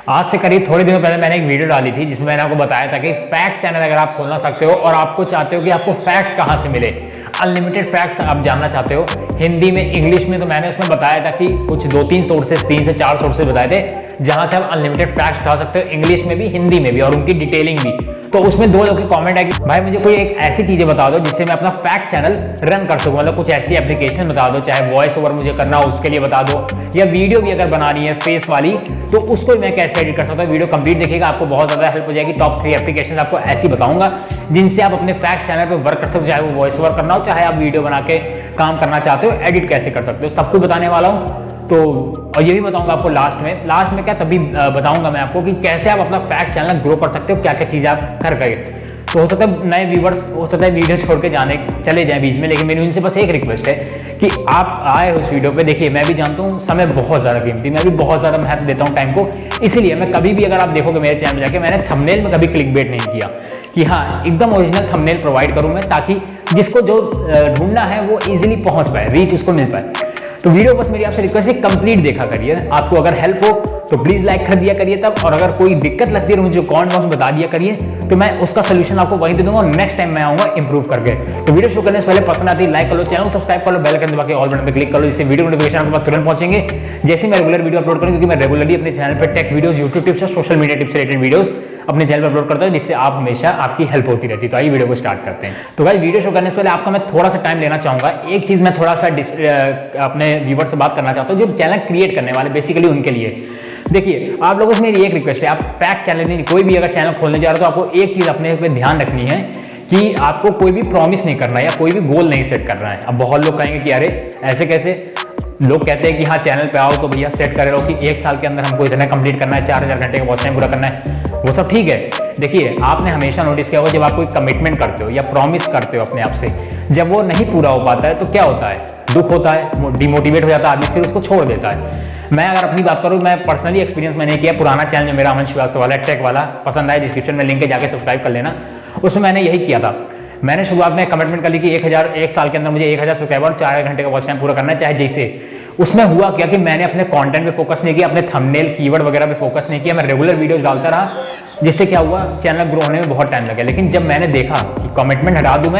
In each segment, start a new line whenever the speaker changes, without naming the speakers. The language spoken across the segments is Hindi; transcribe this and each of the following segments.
आज से करीब थोड़े दिनों पहले मैंने एक वीडियो डाली थी जिसमें मैंने आपको बताया था कि फैक्ट्स चैनल अगर आप खोलना सकते हो और आपको चाहते हो कि आपको फैक्ट्स कहाँ से मिले, अनलिमिटेड फैक्ट्स आप जानना चाहते हो हिंदी में, इंग्लिश में, तो मैंने उसमें बताया था कि कुछ 2-3 सोर्सेस, 3 से 4 सोर्सेस बताए थे जहां से आप अनलिमिटेड फैक्ट्स उठा सकते हो, इंग्लिश में भी, हिंदी में भी, और उनकी डिटेलिंग भी। तो उसमें 2 लोगों के कमेंट है कि भाई मुझे कोई एक ऐसी चीजें बता दो जिससे मैं अपना फैक्ट चैनल रन कर सकूं, मतलब कुछ ऐसी एप्लीकेशन बता दो, चाहे वॉइस ओवर मुझे करना हो उसके लिए बता दो, या वीडियो भी अगर बनानी है फेस वाली तो उसको मैं कैसे एडिट कर सकता हूं। वीडियो कंप्लीट देखिएगा, आपको बहुत ज्यादा हेल्प हो जाएगी। टॉप 3 एप्लीकेशन आपको ऐसी बताऊंगा जिनसे आप अपने फैक्ट चैनल पे वर्क कर सकते हो, चाहे वो वॉइस ओवर करना हो, चाहे आप वीडियो बना के काम करना चाहते हो, एडिट कैसे कर सकते हो, सब कुछ बताने वाला हूं। तो और ये भी बताऊंगा आपको लास्ट में क्या तभी बताऊंगा मैं आपको कि कैसे आप अपना फैक्ट चैनल ग्रो कर सकते हो, क्या क्या चीजें आप कर गए। तो हो सकता है नए व्यूवर्स हो सकता है वीडियो छोड़ के चले जाएं बीच में, लेकिन मेरी उनसे बस एक रिक्वेस्ट है कि आप आए उस वीडियो पे। देखिए मैं भी जानता हूँ समय बहुत ज़्यादा कीमती, मैं भी बहुत ज़्यादा महत्व देता हूँ टाइम को, इसीलिए मैं कभी भी, अगर आप देखोगे मेरे चैनल में जाके, मैंने थंबनेल में कभी क्लिकबेट नहीं किया कि हाँ एकदम ओरिजिनल थंबनेल प्रोवाइड करूँ मैं, ताकि जिसको जो ढूंढना है वो ईजिली पहुँच पाए, रीच उसको मिल पाए। तो वीडियो बस मेरी आपसे रिक्वेस्ट है कंप्लीट देखा करिए, आपको अगर हेल्प हो तो प्लीज लाइक कर दिया करिए तब, और अगर कोई दिक्कत लगती है तो मुझे कमेंट बॉक्स में बता दिया करिए, तो मैं उसका सोल्यूशन आपको वहीं दे दूंगा और नेक्स्ट टाइम मैं आऊंगा इंप्रूव करके। तो वीडियो शुरू करने से पहले पसंद आती है लाइक कर लो, चैनल सब्सक्राइब कर लो, बेल आइकन दबा के ऑल बटन पे क्लिक कर लो, इससे वीडियो नोटिफिकेशन आपके पास तुरंत पहुंचेंगे जैसे मैं रेगुलर वीडियो अपलोड करूं, क्योंकि मैं रेगुलरली अपने चैनल पर टेक वीडियोस, यूट्यूब टिप्स और सोशल मीडिया टिप्स से रिलेटेड वीडियोस अपने चैनल पर अपलोड करता हूं, जिससे आप हमेशा आपकी हेल्प होती रहती है। तो आइए वीडियो को स्टार्ट करते हैं। तो भाई वीडियो शुरू करने से पहले आपका मैं थोड़ा सा टाइम लेना चाहूंगा, एक चीज मैं थोड़ा सा अपने व्यूवर से बात करना चाहता हूं जो चैनल क्रिएट करने वाले, बेसिकली उनके लिए। देखिए आप लोगों से मेरी एक रिक्वेस्ट है, आप फैक्ट चैनल नहीं, कोई भी अगर चैनल खोलने जा रहे हो तो आपको एक चीज अपने पे ध्यान रखनी है कि आपको कोई भी प्रॉमिस नहीं करना है या कोई भी गोल नहीं सेट करना है। अब बहुत लोग कहेंगे कि अरे ऐसे कैसे, लोग कहते हैं कि हाँ चैनल पे आओ तो भैया सेट करे रहो कि 1 साल के अंदर हमको इतना कंप्लीट करना है, 4000 घंटे का वॉच टाइम पूरा करना है, वो सब ठीक है। देखिए आपने हमेशा नोटिस किया होगा जब आप कोई कमिटमेंट करते हो या प्रॉमिस करते हो अपने आप से, जब वो नहीं पूरा हो पाता है तो क्या होता है, दुख होता है, डिमोटिवेट हो जाता है आदमी, फिर उसको छोड़ देता है। मैं अगर अपनी बात करूं, मैं पर्सनली एक्सपीरियंस मैंने किया, पुराना चैनल जो मेरा अमन श्रीवास्तव वाला टेक वाला, पसंद आया डिस्क्रिप्शन में लिंक है, जाके सब्सक्राइब कर लेना। उसमें मैंने यही किया था, मैंने शुरुआत में कमिटमेंट कर ली कि 1 साल के अंदर मुझे 1000 सब्सक्राइबर और 4000 घंटे का वॉच टाइम पूरा करना है, चाहे जैसे। उसमें हुआ क्या कि मैंने अपने कंटेंट पे फोकस नहीं किया, अपने थंबनेल कीवर्ड वगैरह पे फोकस नहीं किया, मैं रेगुलर वीडियोस डालता रहा, जिससे क्या हुआ चैनल ग्रो होने में बहुत टाइम लगा। लेकिन जब मैंने देखा कि कमिटमेंट हटा दूं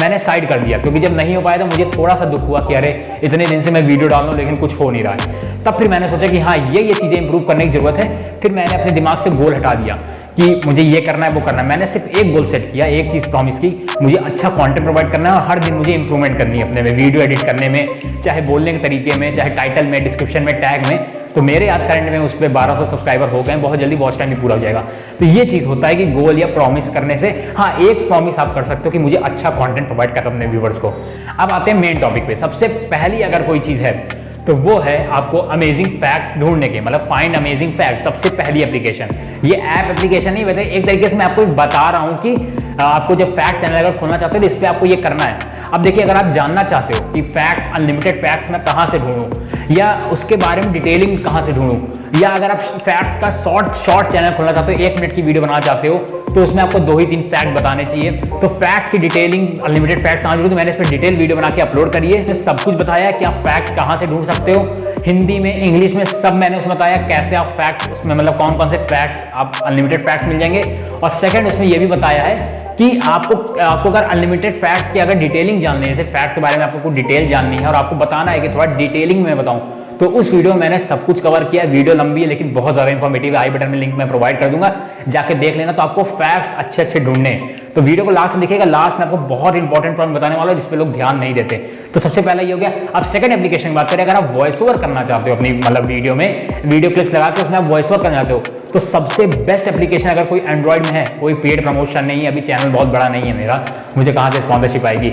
मैंने साइड कर दिया, क्योंकि जब नहीं हो पाया तो मुझे थोड़ा सा दुख हुआ कि अरे इतने दिन से मैं वीडियो डाल रहा हूं लेकिन कुछ हो नहीं रहा है। तब फिर मैंने सोचा कि हाँ ये चीजें इंप्रूव करने की जरूरत है। फिर मैंने अपने दिमाग से गोल हटा दिया कि मुझे ये करना है वो करना है। मैंने सिर्फ एक गोल सेट किया, एक चीज प्रॉमिस की, मुझे अच्छा कंटेंट प्रोवाइड करना है और हर दिन मुझे इंप्रूवमेंट करनी है अपने में, वीडियो एडिट करने में, चाहे बोलने के तरीके में, चाहे टाइटल में, डिस्क्रिप्शन में, टैग में। तो मेरे आज करंट में उस पर 1200 सब्सक्राइबर हो गए, बहुत जल्दी वॉच टाइम भी पूरा हो जाएगा। तो ये चीज होता है कि गोल या प्रॉमिस करने से, हाँ एक प्रॉमिस आप कर सकते हो कि मुझे अच्छा कंटेंट प्रोवाइड करता हूं अपने व्यूवर्स को। अब आते हैं मेन टॉपिक पे। सबसे पहली अगर कोई चीज है तो वो है आपको अमेजिंग फैक्ट्स ढूंढने के, मतलब फाइंड अमेजिंग फैक्ट्स, सबसे पहली एप्लीकेशन। ये ऐप एप्लीकेशन नहीं वैसे, एक तरीके से मैं आपको बता रहा हूं कि आपको जब फैक्ट चैनल अगर खोलना चाहते हो तो इस पर आपको ये करना है। अब देखिए अगर आप जानना चाहते हो कि फैक्ट्स, अनलिमिटेड फैक्ट्स मैं कहां से ढूंढूं या उसके बारे में डिटेलिंग कहां से ढूंढूं, या अगर आप फैक्ट्स का शॉर्ट चैनल खोलना चाहते हो, 1 मिनट की वीडियो बनाना चाहते हो, तो उसमें आपको 2 ही 3 फैक्ट बताने चाहिए। तो फैक्ट्स की डिटेलिंग, अनलिमिटेड फैक्ट्स आज तो मैंने इस पर डिटेल वीडियो बना के अपलोड करी है, इसमें सब कुछ बताया कि आप फैक्ट्स कहां से ढूंढ सकते हो, हिंदी में, इंग्लिश में, सब मैंने उसमें बताया कैसे आप फैक्ट्स, उसमें मतलब कौन कौन से फैक्ट्स आप अनलिमिटेड फैक्ट्स मिल जाएंगे। और सेकंड उसमें यह भी बताया है कि आपको अगर अनलिमिटेड फैक्ट्स की अगर डिटेलिंग जाननी है, जैसे फैक्ट्स के बारे में आपको कुछ डिटेल जाननी है और आपको बताना है कि थोड़ा डिटेलिंग में बताऊं, तो उस वीडियो में मैंने सब कुछ कवर किया। वीडियो लंबी है लेकिन बहुत ज्यादा इंफॉर्मेटिव है, आई बटन में लिंक मैं प्रोवाइड कर दूंगा, जाके देख लेना। तो आपको फैक्ट्स अच्छे ढूंढने, तो वीडियो को लास्ट में देखिएगा, लास्ट में आपको बहुत इंपॉर्टेंट पॉइंट बताने वाला है जिस पे लोग ध्यान नहीं देते। तो सबसे पहला ये हो गया। अब सेकंड एप्लीकेशन की बात करें, अगर आप वॉइस ओवर करना चाहते हो अपनी मतलब वीडियो में, वीडियो क्लिप्स लगा के उसमें आप वॉइस ओवर करना चाहते हो, तो सबसे बेस्ट एप्लीकेशन अगर कोई एंड्रॉइड में है, कोई पेड प्रमोशन नहीं है, अभी चैनल बहुत बड़ा नहीं है मेरा, मुझे कहां से स्पॉन्सरशिप आएगी,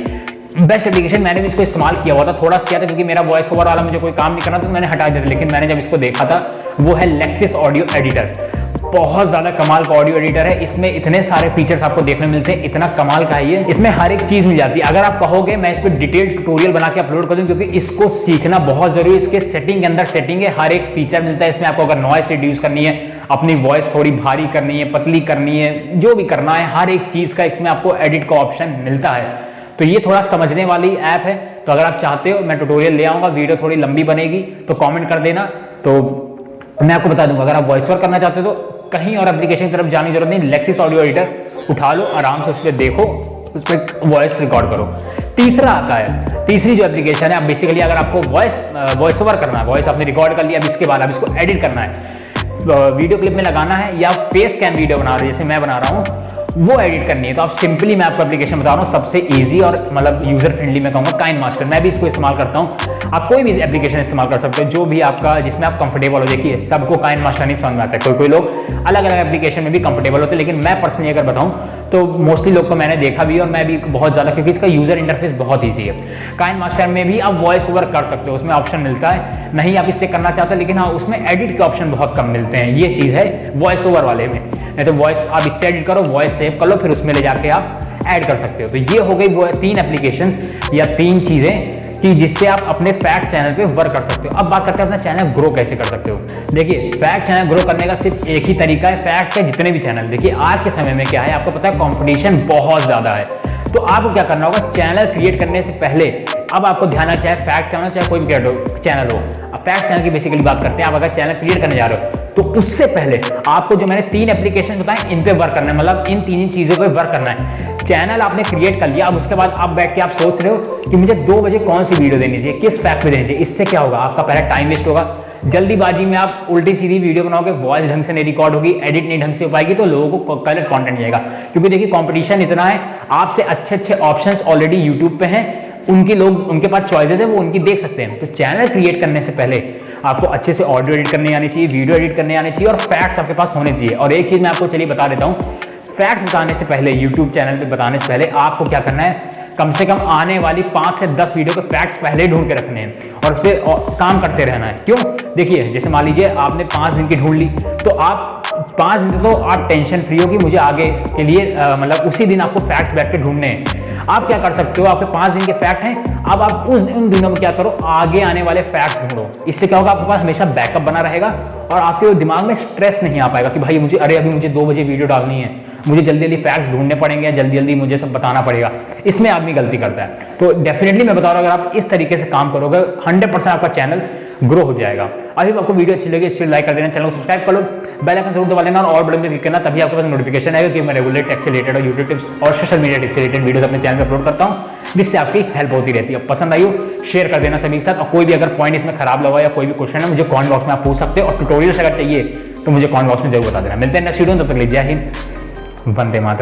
बेस्ट एप्लीकेशन, मैंने भी इसको इस्तेमाल किया हुआ था, थोड़ा सा किया था क्योंकि मेरा वॉइस ओवर वाला मुझे कोई काम नहीं करना तो मैंने हटा दिया था। लेकिन मैंने जब इसको देखा था, वो है लेक्सिस ऑडियो एडिटर, बहुत ज्यादा कमाल का ऑडियो एडिटर है। इसमें इतने सारे फीचर्स आपको देखने मिलते हैं, इतना कमाल का है ये, इसमें हर एक चीज मिल जाती है। अगर आप कहोगे मैं इस पर डिटेल ट्यूटोरियल बना के अपलोड कर दूं, क्योंकि इसको सीखना बहुत जरूरी है। इसके सेटिंग के अंदर सेटिंग है, हर एक फीचर मिलता है इसमें। आपको अगर नॉइस रिड्यूस करनी है, अपनी वॉइस थोड़ी भारी करनी है, पतली करनी है, जो भी करना है, हर एक चीज का इसमें आपको एडिट का ऑप्शन मिलता है। तो ये थोड़ा समझने वाली ऐप है। तो अगर आप चाहते हो मैं ट्यूटोरियल ले आऊंगा, वीडियो थोड़ी लंबी बनेगी तो कमेंट कर देना। तो मैं आपको बता दूंगा, अगर आप वॉइस ओवर करना चाहते हो तो कहीं और एप्लीकेशन की तरफ जाने की जरूरत नहीं, लेक्सिस ऑडियो एडिटर उठा लो, आराम से उस पर देखो, उस पर वॉइस रिकॉर्ड करो। तीसरा आता है, तीसरी जो एप्लीकेशन है, आप बेसिकली अगर आपको वॉइस ओवर करना है, वॉइस आपने रिकॉर्ड कर लिया, अब इसके बाद आप इसको एडिट करना है, वीडियो क्लिप में लगाना है या फेस कैम वीडियो बना रहे हो जैसे मैं बना रहा हूँ, वो एडिट करनी है, तो आप सिंपली, मैं आपको एप्लीकेशन बता रहा हूँ सबसे इजी और मतलब यूजर फ्रेंडली मैं कहूँगा, काइन मास्टर। मैं भी इसको इस्तेमाल करता हूँ, आप कोई भी एप्लीकेशन इस्तेमाल कर सकते हो जो भी आपका, जिसमें आप कंफर्टेबल हो। देखिए सबको काइन मास्टर नहीं समझ में आता है, कोई लोग अलग अलग एप्लीकेशन में भी कंफर्टेबल होते हैं, लेकिन मैं पर्सनली अगर बताऊँ तो मोस्टली लोग को मैंने देखा भी और मैं भी बहुत ज़्यादा, क्योंकि इसका यूजर इंटरफेस बहुत ईजी है। काइन मास्टर में भी आप वॉइस ओवर कर सकते हो, उसमें ऑप्शन मिलता है, नहीं आप इससे करना चाहते, लेकिन हाँ उसमें एडिट के ऑप्शन बहुत कम मिलते हैं, ये चीज़ है वॉइस ओवर वाले में। नहीं तो वॉइस आप इससे एडिट करो, वॉइस सेव कर लो, फिर उसमें ले जाके आप ऐड कर सकते हो। तो ये हो गई वो 3 एप्लीकेशंस या 3 चीजें कि जिससे आप अपने फैक्ट चैनल पे वर्क कर सकते हो। अब बात करते हैं अपना चैनल ग्रो कैसे कर सकते हो। देखिए फैक्ट चैनल ग्रो करने का सिर्फ एक ही तरीका है, फैक्ट्स के जितने भी चैनल, देखिए आज के समय में क्या है आपको पता है, कंपटीशन बहुत ज्यादा है, तो आपको क्या करना होगा, चैनल क्रिएट करने से पहले, अब आपको ध्यान है चाहे फैक्ट चैनल चाहे कोई भी चैनल हो, अब फैक्ट चैनल की बेसिकली बात करते हैं, आप अगर चैनल क्रिएट करने जा रहे हो तो उससे पहले आपको जो मैंने 3 एप्लीकेशन बताए इन पे वर्क करना है, मतलब इन 3 चीजों पे वर्क करना है। चैनल आपने क्रिएट कर लिया, अब उसके बाद आप बैठ के आप सोच रहे हो कि मुझे 2 बजे कौन सी वीडियो देनी चाहिए, किस फैक्ट पे देनी चाहिए। इससे क्या होगा, आपका पहला टाइम वेस्ट होगा, जल्दीबाजी में आप उल्टी सीधी वीडियो बनाओगे, वॉइस ढंग से नहीं रिकॉर्ड होगी, एडिट नहीं ढंग से हो पाएगी, तो लोगों को गलत कंटेंट जाएगा। क्योंकि देखिए कंपटीशन इतना है, आपसे अच्छे अच्छे ऑप्शंस ऑलरेडी यूट्यूब पे हैं, उनके पास चॉइसेस है, वो उनकी देख सकते हैं। तो चैनल क्रिएट करने से पहले आपको अच्छे से ऑडियो एडिट करने आनी चाहिए, वीडियो एडिट करने आनी चाहिए और फैक्ट्स आपके पास होने चाहिए। और एक चीज मैं आपको चलिए बता देता हूँ, फैक्ट्स बताने से पहले, यूट्यूब चैनल पे बताने से पहले आपको क्या करना है, कम से कम आने वाली 5 से 10 वीडियो के फैक्ट्स पहले ढूंढ के रखने हैं और उस पर काम करते रहना है। क्यों, देखिए जैसे मान लीजिए आपने 5 दिन की ढूंढ ली, तो आप 5 दिन तो आप टेंशन फ्री हो कि मुझे आगे के लिए मतलब उसी दिन आपको फैक्ट्स बैठ के ढूंढने हैं। आप क्या कर सकते हो, आपके 5 दिन के फैक्ट हैं, अब आप उन दिनों में क्या करो, आगे आने वाले फैक्ट्स ढूंढो। इससे क्या होगा, आपके पास हमेशा बैकअप बना रहेगा और आपके दिमाग में स्ट्रेस नहीं आ पाएगा कि भाई मुझे अभी मुझे 2 बजे वीडियो डालनी है, मुझे जल्दी जल्दी फैक्ट्स ढूंढने पड़ेंगे, जल्दी जल्दी मुझे सब बताना पड़ेगा। इसमें आदमी गलती करता है। तो डेफिनेटली मैं बता रहा हूँ, अगर आप इस तरीके से काम करोगे 100% आपका चैनल ग्रो हो जाएगा। अभी आपको वीडियो अच्छी लगी, अच्छी लाइक कर देना, चैनल को सब्सक्राइब कर लो, बेल आइकन जरूर दबा लेना और बटन में क्लिक करना, तभी आपके पास नोटिफिकेशन आएगा कि मैं रेगुलर टेक से रिलेटेड और यूट्यूब टिप्स और सोशल मीडिया टिप्स से रिलेटेड वीडियोस अपने चैनल में अपलोड करता हूँ, जिससे आपकी हेल्प होती रहती है। पसंद आई हो शेयर कर देना सभी के साथ, और कोई भी अगर पॉइंट इसमें खराब लगा या कोई भी क्वेश्चन है मुझे कमेंट बॉक्स में आप पूछ सकते हो, और ट्यूटोरियल्स अगर चाहिए तो मुझे कमेंट बॉक्स में जरूर बता देना। मिलते हैं नेक्स्ट वीडियो में, तब तक के लिए जय हिंद, वंदे मातरम।